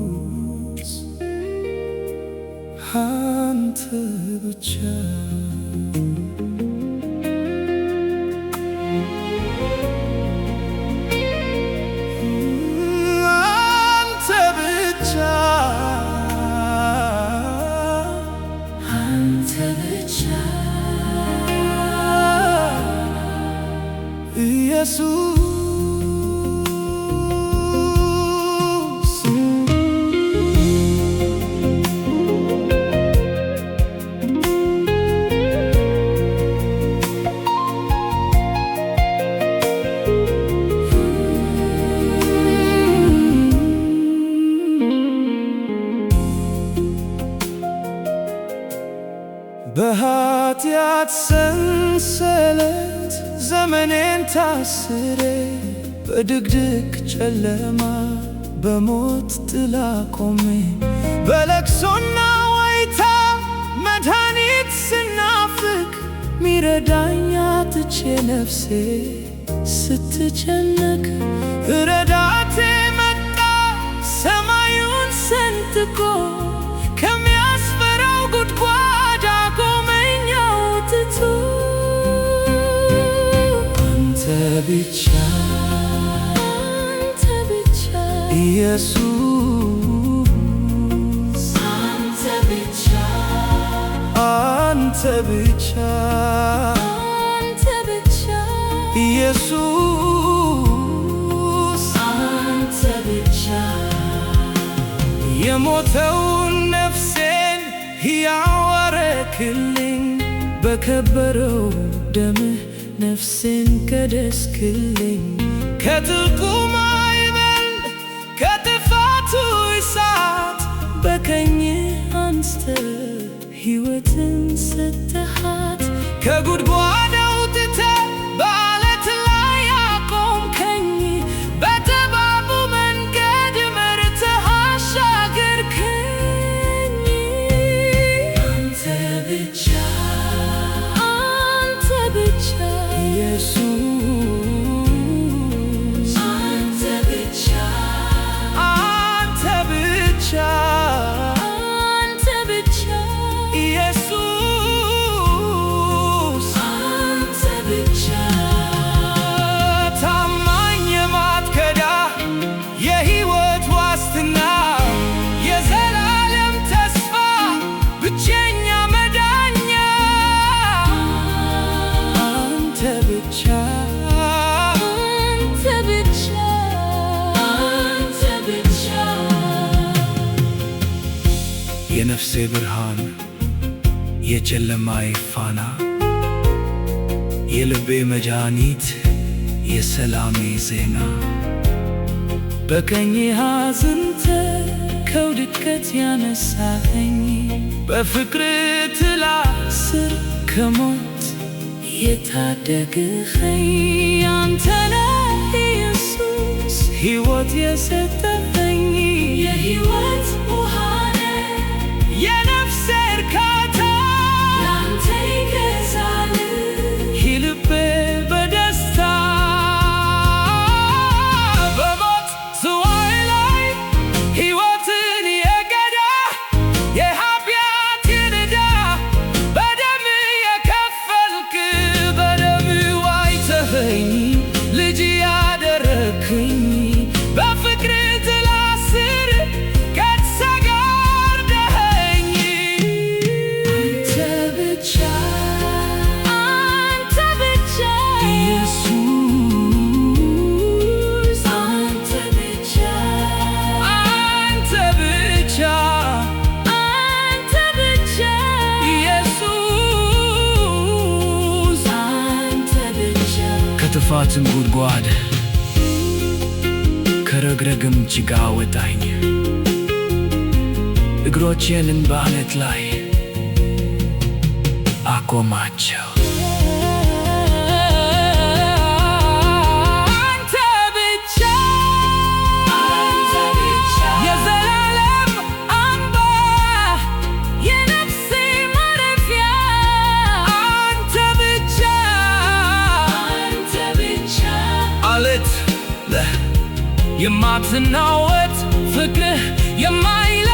ኢየሱስ አንተ ብቻ ኢየሱስ በኃጢአት ሰንሰለት ዘመኔን ታስሬ በድቅድቅ ጨለማ በሞት ጥላ ቆሜ በለቅሶና ዋይታ መድኃኒት ስናፍቅ ሚረዳኝ አጥቼ ነፍሴ ስትጨነቅ ረዳቴ መጣ ሰማዩን ሰንጥቆ ከሚያስፈራው ጉድጓድ አቆመኝ አውጥቶ አንተ ብቻ ኢየሱስ አንተ ብቻ ኢየሱስ አንተ ብቻ የሞተውን ነፍሴን ሕያው አረክልኝ በከበረው ደምህ ነፍሴን ቀደስክልኝ ከጥልቁ ማዕበል ከጥፋቱ እሳት በቀኝህ አንስተህ ሕይወትን ሰጠሃት ከጉድጓድ አውጥተህ በዓለት ላይ አቆምከኝ በጠባቡ መንገድ መርተህ አሻገርከኝ አንተ ብቻ ኢየሱስ አንተ ብቻ ኢየሱስ አንተ ብቻ ታማኝ የማትከዳ የሕይወት ዋስትና የዘላለም ተስፋ ብቸኛ መዳኛ አንተ ብቻ የነፍሴ ብርሃን የጨለማዬ ፋና የልቤ መድኃኒት የሰላሜ ዜና በቀኝህ አጽንተህ ከውድቀት ያነሳኸኝ በፍቅርህ ጥላ ስር ከሞት የታደግኸኝ አንተ ነህ ኢየሱስ ሕይወት የሰጠኸኝ የሕይወት ውሃ የነፍሴ እርካታ ላንተ ይገዛል ልቤ በደስታ በሞት ጽዋዬ ላይ ሕይወትን የቀዳ የኃጢአቴን ዕዳ በደም የከፈልክ በደም ዋጅተኸኝ ልጅ ያደረግኸኝ በፍቅር ጥላ ስር ከጥፋትም ጉድጓድ ከረግረግም ጭቃ አወጣኝ እግሮቼን በዓለት ላይ አቆማቸው አንተ ብቻ የዘላለም የማትናወጥ ፍቅርህ የማይለ